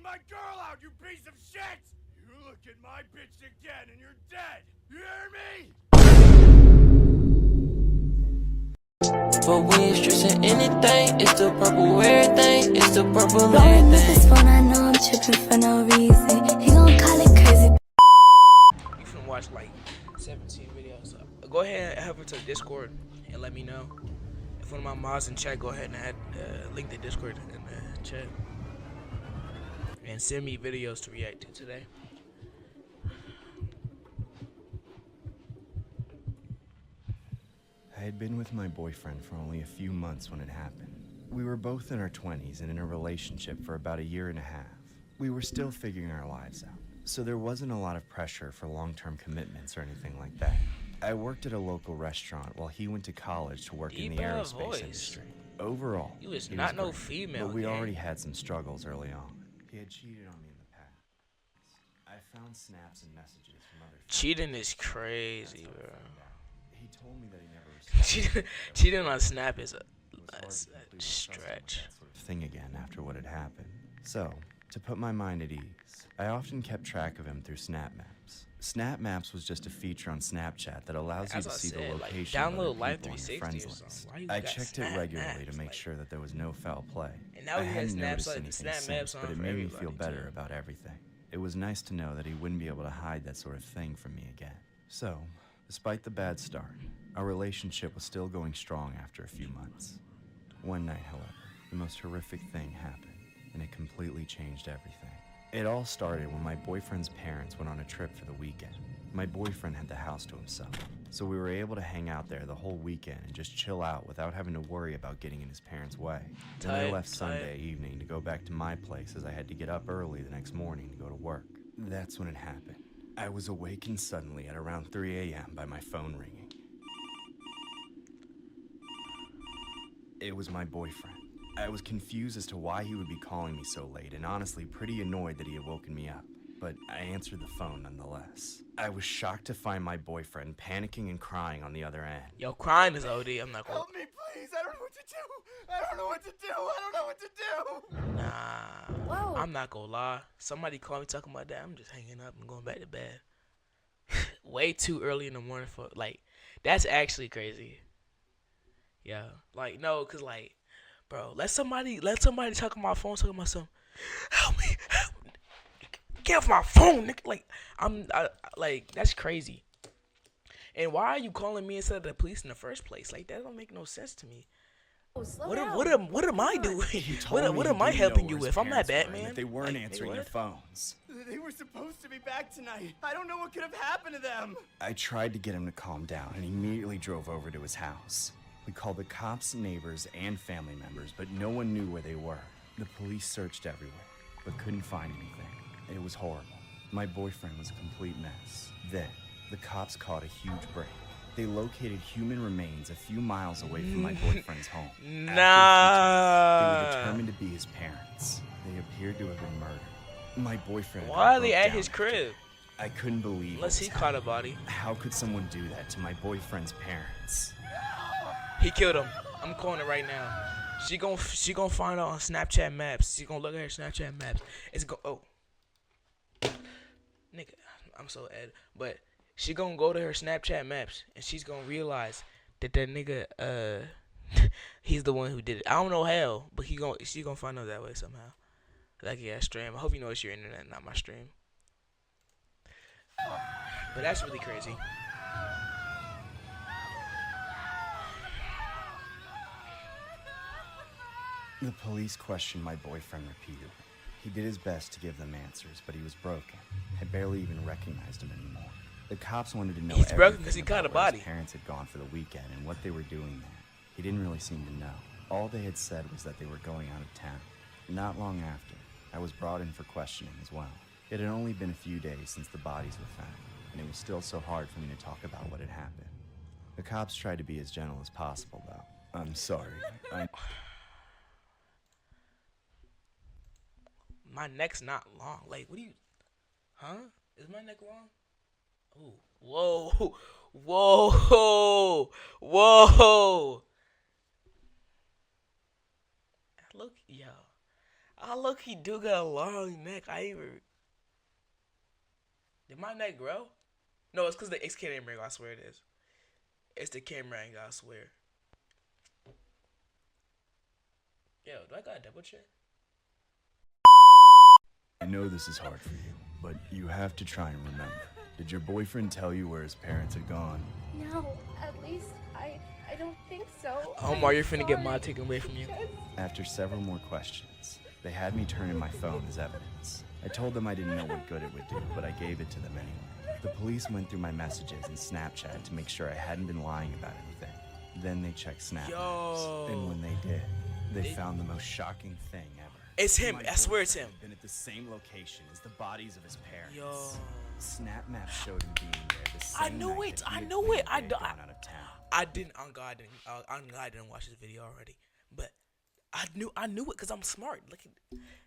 my girl out, you piece of shit! You look at my bitch again and you're dead! You hear me? But we ain't stressing anything. It's the purple everything. It's the purple Rolling with everything. his phone, I know I'm tripping for no reason. He gon' call it crazy. You finna watch like 17 videos. Go ahead and head over to Discord and let me know. If one of my mods in chat, go ahead and add link the Discord in the chat. And send me videos to react to today. I had been with my boyfriend for only a few months when it happened. We were both in our 20s and in a relationship for about a year and a half. We were still figuring our lives out, so there wasn't a lot of pressure for long-term commitments or anything like that. I worked at a local restaurant while he went to college to work in the aerospace industry. Overall, You is it not was no great, female, but we gang. already had some struggles early on. He had cheated on me in the past. I found snaps and messages from other Cheating is crazy, bro. He told me that he never respected Cheating on Snap is a stretch. thing again after what had happened. So, to put my mind at ease, I often kept track of him through Snap Maps. Snap Maps was just a feature on Snapchat that allows you As to I see the said, like, location of other download Live people on your 360 friends or list. something. Why you I got checked it Snap regularly to Maps? make Like, sure that there was no foul play. and now I he has hadn't Snaps noticed like anything Snap since, Maps on but it for made me feel everybody, better too. about everything. It was nice to know that he wouldn't be able to hide that sort of thing from me again. So, despite the bad start, our relationship was still going strong after a few months. One night, however, the most horrific thing happened, and it completely changed everything. It all started when my boyfriend's parents went on a trip for the weekend. My boyfriend had the house to himself, so we were able to hang out there the whole weekend and just chill out without having to worry about getting in his parents' way. Then I left Sunday evening to go back to my place as I had to get up early the next morning to go to work. That's when it happened. I was awakened suddenly at around 3 a.m. by my phone ringing. It was my boyfriend. I was confused as to why he would be calling me so late and honestly pretty annoyed that he had woken me up. But I answered the phone nonetheless. I was shocked to find my boyfriend panicking and crying on the other end. Yo, crying is OD. I'm not gonna. Help me, please! I don't know what to do! I don't know what to do! I don't know what to do! Nah. Whoa. I'm not gonna lie. Somebody called me talking about that. I'm just hanging up and going back to bed. Way too early in the morning for like. That's actually crazy. Yeah. Like no, cause like, bro, let somebody talk on my phone, talking about something. Help me! Help me. Get off my phone, nigga. Like like that's crazy. And why are you calling me instead of the police in the first place? Like that don't make no sense to me. What am I doing? What am I helping you with? I'm not Batman. They weren't Like, answering what? their phones. They were supposed to be back tonight. I don't know what could have happened to them. I tried to get him to calm down and immediately drove over to his house. We called the cops, neighbors, and family members, but no one knew where they were. The police searched everywhere, but couldn't find anything. It was horrible. My boyfriend was a complete mess. Then, the cops caught a huge break. They located human remains a few miles away from my boyfriend's home. After a few checks, they were determined to be his parents. They appeared to have been murdered. My boyfriend. Why are they broke at down his after. crib? I couldn't believe. Unless he what was caught a happening. body. How could someone do that to my boyfriend's parents? He killed him. I'm calling it right now. She gon' find out on Snapchat maps. She gonna look at her Snapchat maps. It's oh, nigga, I'm so ed. But she gonna go to her Snapchat maps and she's gonna realize that nigga he's the one who did it. I don't know how, but she gonna find out that way somehow. Like yeah, stream. I hope you know it's your internet, not my stream. But that's really crazy. The police questioned my boyfriend repeatedly. He did his best to give them answers, but he was broken. I barely even recognized him anymore. The cops wanted to know He's broken 'cause everything he caught a about where body. his parents had gone for the weekend and what they were doing there. He didn't really seem to know. All they had said was that they were going out of town. Not long after, I was brought in for questioning as well. It had only been a few days since the bodies were found, and it was still so hard for me to talk about what had happened. The cops tried to be as gentle as possible, though. I'm sorry. My neck's not long. Like, what do you... Huh? Is my neck long? Ooh. Whoa. Whoa. Whoa. Look, yo. I look, he do got a long neck. I even did my neck grow? No, it's cause it's camera angle. I swear it is. It's the camera angle. I swear. Yo, do I got a double chin? I know this is hard for you, but you have to try and remember. Did your boyfriend tell you where his parents had gone? No, at least I don't think so. Omar, I'm you're finna get sorry. mod taken away from you. After several more questions, they had me turn in my phone as evidence. I told them I didn't know what good it would do, but I gave it to them anyway. The police went through my messages and Snapchat to make sure I hadn't been lying about anything. Then they checked Snap Yo. maps, and when they did, they found the most shocking thing ever. It's him. My I swear it's him. boyfriend had been at the same location as the bodies of his parents. Yo. Snap maps showed him being there the same I knew night it. that he I had knew claimed it. they had gone out of town. I didn't. On God, I didn't watch this video already. But I knew it because I'm smart.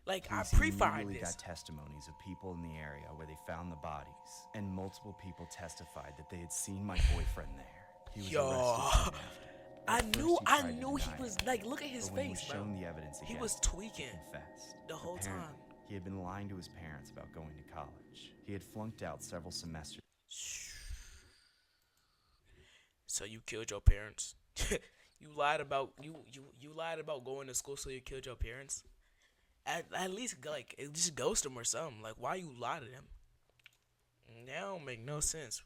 Like I Police pre-fired immediately this. got testimonies of people in the area where they found the bodies, and multiple people testified that they had seen my boyfriend there. He was Yo. arrested soon after. I At first, knew he tried to he deny was it, like, look at his but when he face, was bro. shown the evidence He against was him, tweaking he confessed. the whole Apparently, time. he had been lying to his parents about going to college. He had flunked out several semesters. So you killed your parents. You lied about you lied about going to school, so you killed your parents. At least like just ghost them or something. Like why you lie to them? That don't make no sense.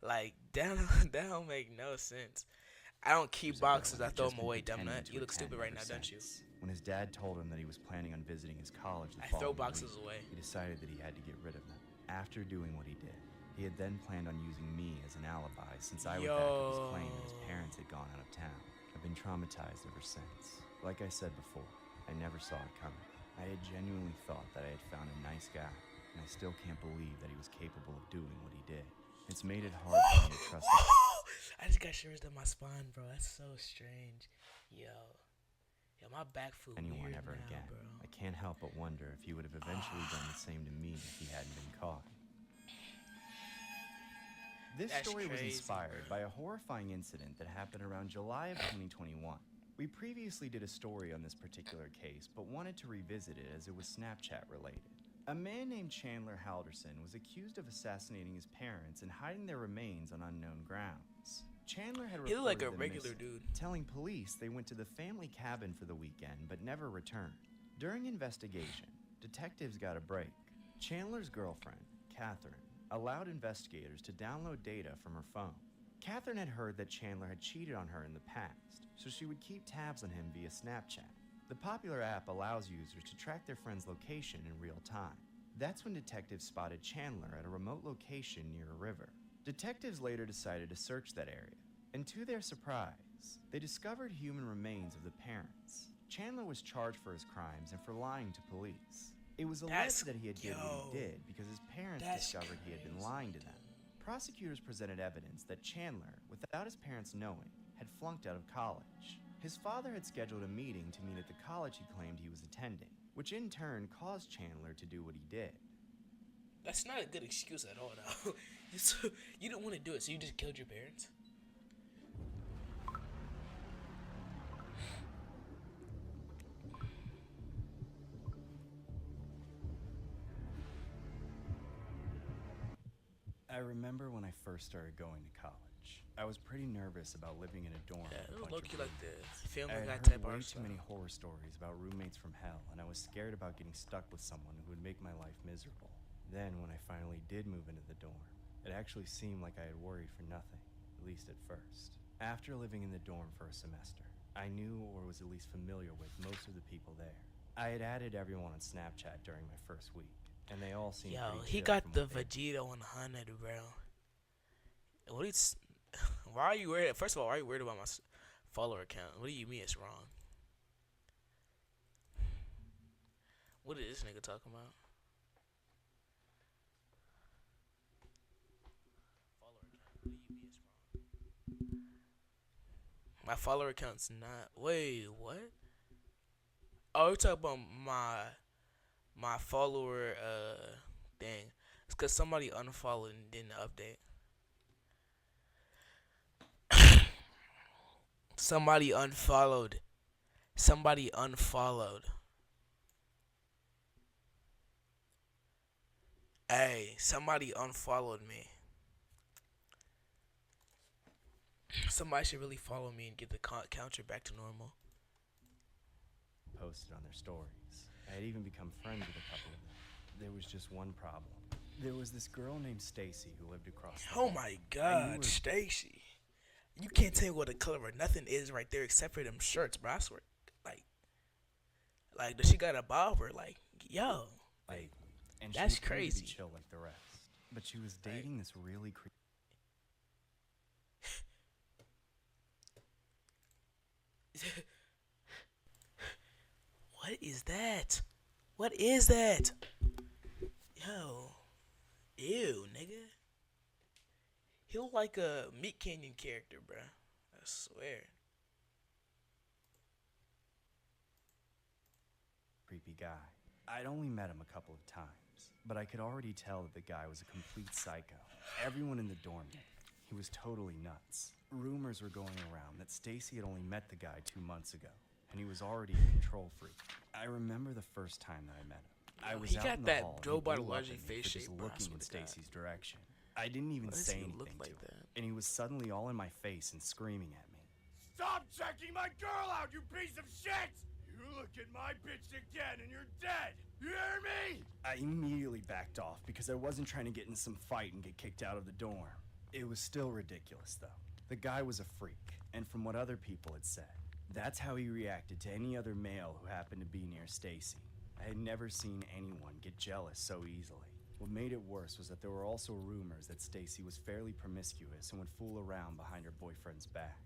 Like that don't make no sense. I don't keep boxes. I throw them away, dumb nut. You look stupid right now, don't you? When his dad told him that he was planning on visiting his college the I throw following boxes week, away. he decided that he had to get rid of them. After doing what he did, he had then planned on using me as an alibi since I would back up his claim that his parents had gone out of town. I've been traumatized ever since. Like I said before, I never saw it coming. I had genuinely thought that I had found a nice guy, and I still can't believe that he was capable of doing what he did. It's made it hard for me to trust him. I just got shivers down my spine, bro. That's so strange. Yo, my back food Anyone weird ever now, again. bro. I can't help but wonder if he would have eventually done the same to me if he hadn't been caught. This That's story was crazy, inspired bro. by a horrifying incident that happened around July of 2021. We previously did a story on this particular case, but wanted to revisit it as it was Snapchat related. A man named Chandler Halderson was accused of assassinating his parents and hiding their remains on unknown grounds. Chandler had He looked like a reported them regular missing, dude. telling police they went to the family cabin for the weekend but never returned. During investigation, detectives got a break. Chandler's girlfriend, Catherine, allowed investigators to download data from her phone. Catherine had heard that Chandler had cheated on her in the past, so she would keep tabs on him via Snapchat. The popular app allows users to track their friend's location in real time. That's when detectives spotted Chandler at a remote location near a river. Detectives later decided to search that area, and to their surprise, they discovered human remains of the parents. Chandler was charged for his crimes and for lying to police. It was That's- alleged that he had did what he yo, did because his parents that's discovered he had been crazy. lying to them. Prosecutors presented evidence that Chandler, without his parents knowing, had flunked out of college. His father had scheduled a meeting to meet at the college he claimed he was attending, which in turn caused Chandler to do what he did. That's not a good excuse at all, though. You didn't want to do it, so you just killed your parents. I remember when I first started going to college. I was pretty nervous about living in a dorm Yeah, with it a was bunch low-key of like the roommates. Family I had Guy heard type way art too style. many horror stories about roommates from hell, and I was scared about getting stuck with someone who would make my life miserable. Then, when I finally did move into the dorm, it actually seemed like I had worried for nothing, at least at first. After living in the dorm for a semester, I knew or was at least familiar with most of the people there. I had added everyone on Snapchat during my first week, and they all seemed Yo, pretty he chill got from the what they- Vegeta 100, bro. What is? Why are you worried? First of all, why are you worried about my follower count? What do you mean it's wrong? What is this nigga talking about? Follower count. What do you mean it's wrong? My follower count's not. Wait, what? Oh, you're talking about my follower thing. It's cause somebody unfollowed and didn't update. Somebody unfollowed Somebody unfollowed. Hey, somebody unfollowed me. Somebody should really follow me and get the counter back to normal. Posted on their stories. I had even become friends with a couple of them. There was just one problem. There was this girl named Stacy who lived across the Oh hall. my I knew God, her- Stacy. You can't tell me what the color or nothing is right there except for them shirts, bro. I swear. Like, does she got a bob or like, yo? Like, and that's she appeared to be crazy. chill like the rest. But she was dating this really creepy. What is that? What is that? Yo. Ew, nigga. He look like a Meat Canyon character, bruh. I swear. Creepy guy. I'd only met him a couple of times, but I could already tell that the guy was a complete psycho. Everyone in the dorm knew. He was totally nuts. Rumors were going around that Stacy had only met the guy 2 months ago, and he was already a control freak. I remember the first time that I met him. I was he out got in the that hall, and Joe he blew up Bartolozzi at me face for shape, just bro. I looking swear in to God. Stacy's direction. I didn't even Why does say he anything look to like him, that? and he was suddenly all in my face and screaming at me. Stop checking my girl out, you piece of shit! You look at my bitch again and you're dead! You hear me? I immediately backed off because I wasn't trying to get in some fight and get kicked out of the dorm. It was still ridiculous, though. The guy was a freak, and from what other people had said, that's how he reacted to any other male who happened to be near Stacy. I had never seen anyone get jealous so easily. What made it worse was that there were also rumors that Stacy was fairly promiscuous and would fool around behind her boyfriend's back.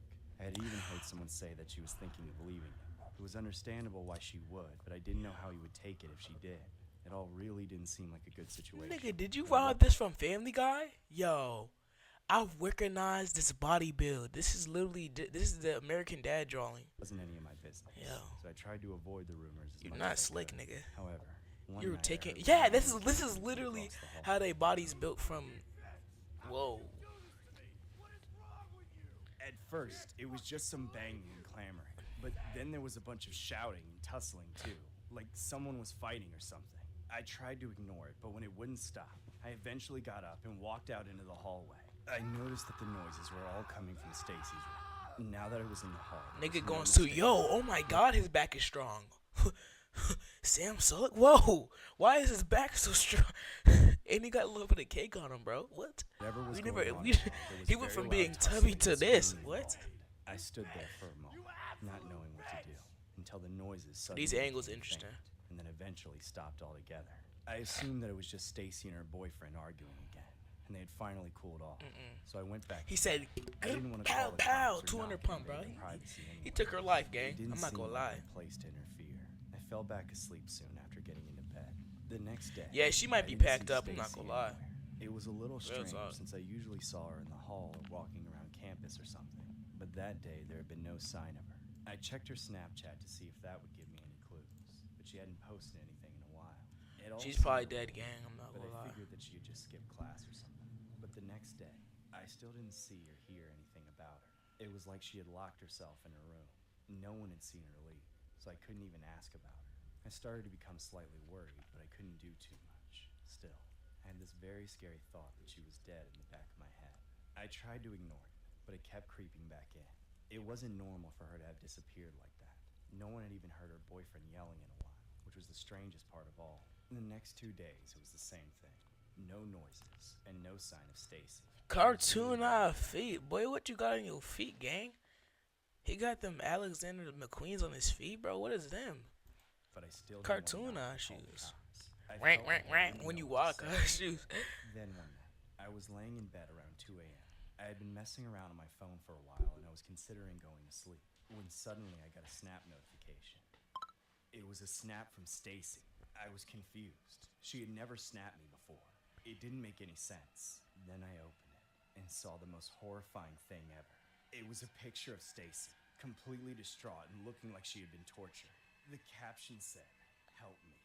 I had even heard someone say that she was thinking of leaving him. It was understandable why she would, but I didn't know how he would take it if she did. It all really didn't seem like a good situation. Nigga, did you I rob left- this from Family Guy? Yo, I've recognized this body build. This is literally this is the American Dad drawing. Wasn't any of my business. Yo. So I tried to avoid the rumors as You're much not as I slick, could. nigga. However, one You're night I taking. heard Yeah, loud this is noises this is coming literally across the hall. how they bodies built from. Whoa. At first, it was just some banging and clamoring. But then there was a bunch of shouting and tussling too, like someone was fighting or something. I tried to ignore it, but when it wouldn't stop, I eventually got up and walked out into the hallway. I noticed that the noises were all coming from Stacy's room. Now that I was in the hall, there Nigga was going no to mistake. yo. Oh my God, his back is strong. Sam Sulek. Whoa. Why is his back so strong? And he got a little bit of cake on him, bro. What? Whatever was We going never. on We, in the hall, there was he went very from loud being tussling tubby and to this. screaming What? involved. I stood there for a moment, not knowing what to do, until the noises suddenly These angles became interesting. faint, and then eventually stopped altogether. I assumed that it was just Stacy and her boyfriend arguing again, and they had finally cooled off. So I went back. He said, I didn't want to pow, call the pow, cops or 200 not pump, bro. invade their privacy He anyway. took her life, It gang. didn't I'm not seem gonna like lie. a place to interfere. I fell back asleep soon after getting into bed. The next day, Yeah, she might I be didn't packed see up, I'm not Stacy gonna lie. anywhere. It was a little Real strange talk. since I usually saw her in the hall or walking around campus or something. But that day, there had been no sign of her. I checked her Snapchat to see if that would give me any clues, but she hadn't posted anything in a while. It all She's probably seemed dead, weird, gang. I'm not but gonna I lie. figured that she had just skipped class or something. But the next day, I still didn't see or hear anything about her. It was like she had locked herself in her room. No one had seen her leave, so I couldn't even ask about her. I started to become slightly worried, but I couldn't do too much. Still, I had this very scary thought that she was dead in the back of my head. I tried to ignore it, but it kept creeping back in. It wasn't normal for her to have disappeared like that. No one had even heard her boyfriend yelling in a while, which was the strangest part of all. In the next 2 days, it was the same thing. No noises, and no sign of Stacy. Cartoon feet. Boy, what you got on your feet, gang? He got them Alexander McQueens on his feet, bro. What is them? But I still didn't Cartoon wanna knock and call the shoes. cops. I Rank, felt rank, like I rank. didn't When know you what to walk, say. shoes. Then one night, I was laying in bed around 2 a.m. I had been messing around on my phone for a while, and I was considering going to sleep, when suddenly I got a snap notification. It was a snap from Stacy. I was confused. She had never snapped me before. It didn't make any sense. Then I opened it and saw the most horrifying thing ever. It was a picture of Stacy, completely distraught and looking like she had been tortured. The caption said, "Help me."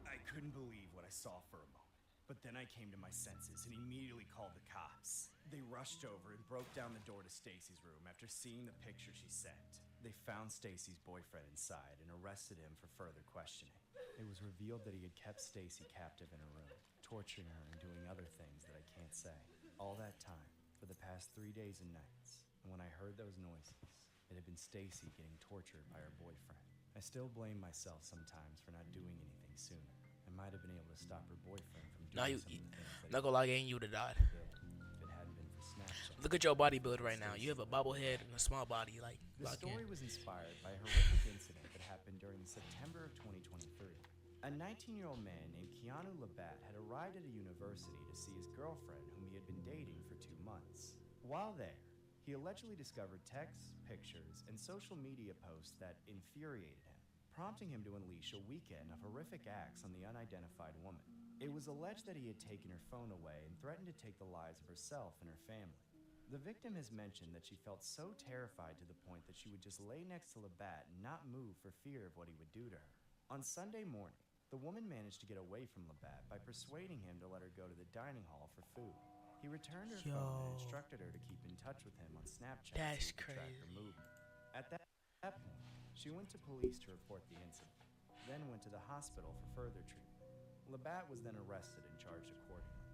I couldn't believe what I saw for a moment, but then I came to my senses and immediately called the cops. They rushed over and broke down the door to Stacy's room after seeing the picture she sent. They found Stacy's boyfriend inside and arrested him for further questioning. It was revealed that he had kept Stacy captive in a room, torturing her and doing other things that I can't say. All that time, for the past 3 days and nights. And when I heard those noises, it had been Stacy getting tortured by her boyfriend. I still blame myself sometimes for not doing anything sooner. I might have been able to stop her boyfriend from doing some of the things that not gonna lie, ain't you would have died. he did if it hadn't been for Snapchat. Look at your body build right now. You have a bobblehead and a small body, like The lock story in. was inspired by a horrific incident that happened during September of 2023. A 19-year-old man named Keanu Labatt had arrived at a university to see his girlfriend, whom he had been dating for 2 months. While there, he allegedly discovered texts, pictures, and social media posts that infuriated him, prompting him to unleash a weekend of horrific acts on the unidentified woman. It was alleged that he had taken her phone away and threatened to take the lives of herself and her family. The victim has mentioned that she felt so terrified to the point that she would just lay next to Labatt and not move for fear of what he would do to her. On Sunday morning, the woman managed to get away from Labatt by persuading him to let her go to the dining hall for food. He returned her phone and instructed her to keep in touch with him on Snapchat That's so he could track her crazy. movement. At that point, she went to police to report the incident, then went to the hospital for further treatment. Labatt was then arrested and charged accordingly.